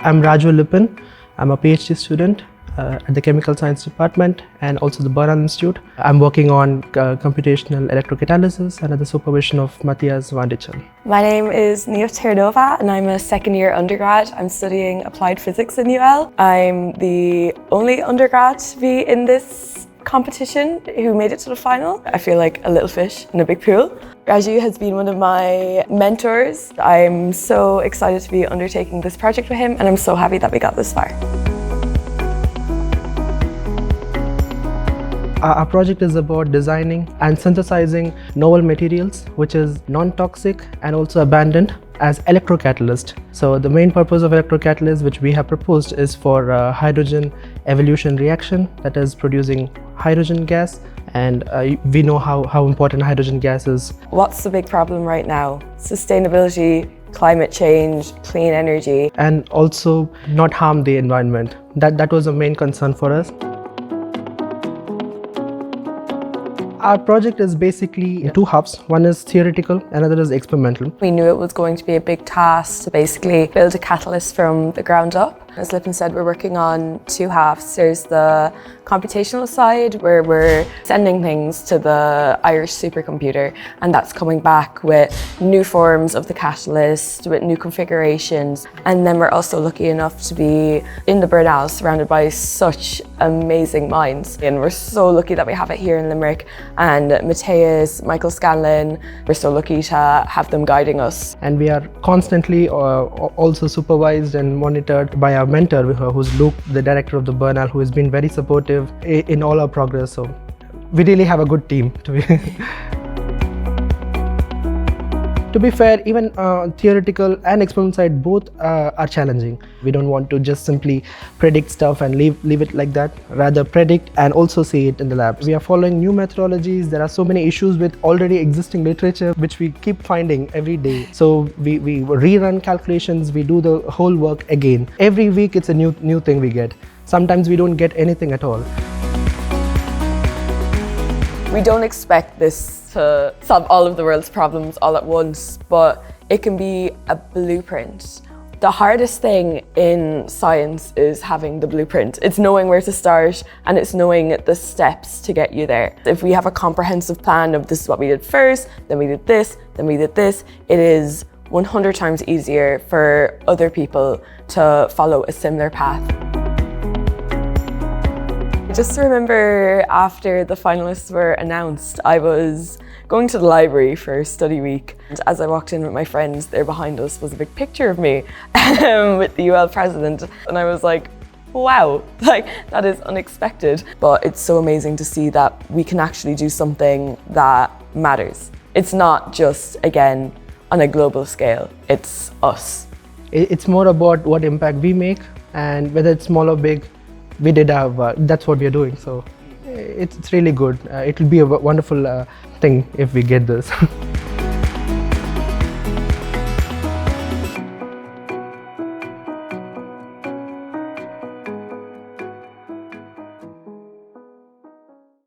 I'm Raju Lipin. I'm a PhD student at the Chemical Science Department and also the Bernal Institute. I'm working on computational electrocatalysis under the supervision of Matthias Vandichel. My name is Niamh Terranova and I'm a second year undergrad. I'm studying applied physics in UL. I'm the only undergrad to be in this competition who made it to the final. I feel like a little fish in a big pool. Raju has been one of my mentors. I'm so excited to be undertaking this project with him and I'm so happy that we got this far. Our project is about designing and synthesizing novel materials which is non-toxic and also abundant as electrocatalyst. So the main purpose of electrocatalyst which we have proposed is for hydrogen evolution reaction, that is producing hydrogen gas, and we know how important hydrogen gas is. What's the big problem right now? Sustainability, climate change, clean energy. And also not harm the environment. That was a main concern for us. Our project is basically two halves. One is theoretical, another is experimental. We knew it was going to be a big task to basically build a catalyst from the ground up. As Lipin said, we're working on two halves. There's the computational side where we're sending things to the Irish supercomputer, and that's coming back with new forms of the catalyst, with new configurations. And then we're also lucky enough to be in the Bernal, surrounded by such amazing minds. And we're so lucky that we have it here in Limerick. And Matthias, Michael Scanlon, we're so lucky to have them guiding us. And we are constantly also supervised and monitored by our mentor, who's Luke, the director of the Bernal, who has been very supportive in all our progress. So we really have a good team. To be fair, even theoretical and experimental side both are challenging. We don't want to just simply predict stuff and leave it like that. Rather predict and also see it in the lab. We are following new methodologies. There are so many issues with already existing literature which we keep finding every day. So we rerun calculations, we do the whole work again. Every week it's a new thing we get. Sometimes we don't get anything at all. We don't expect this to solve all of the world's problems all at once, but it can be a blueprint. The hardest thing in science is having the blueprint. It's knowing where to start and it's knowing the steps to get you there. If we have a comprehensive plan of this is what we did first, then we did this, then we did this, it is 100 times easier for other people to follow a similar path. Just remember after the finalists were announced, I was going to the library for study week. And as I walked in with my friends, there behind us was a big picture of me with the UL president. And I was like, wow, like that is unexpected. But it's so amazing to see that we can actually do something that matters. It's not just, again, on a global scale, it's us. It's more about what impact we make, and whether it's small or big, we did have, that's what we are doing. So it's really good. It will be a wonderful thing if we get this.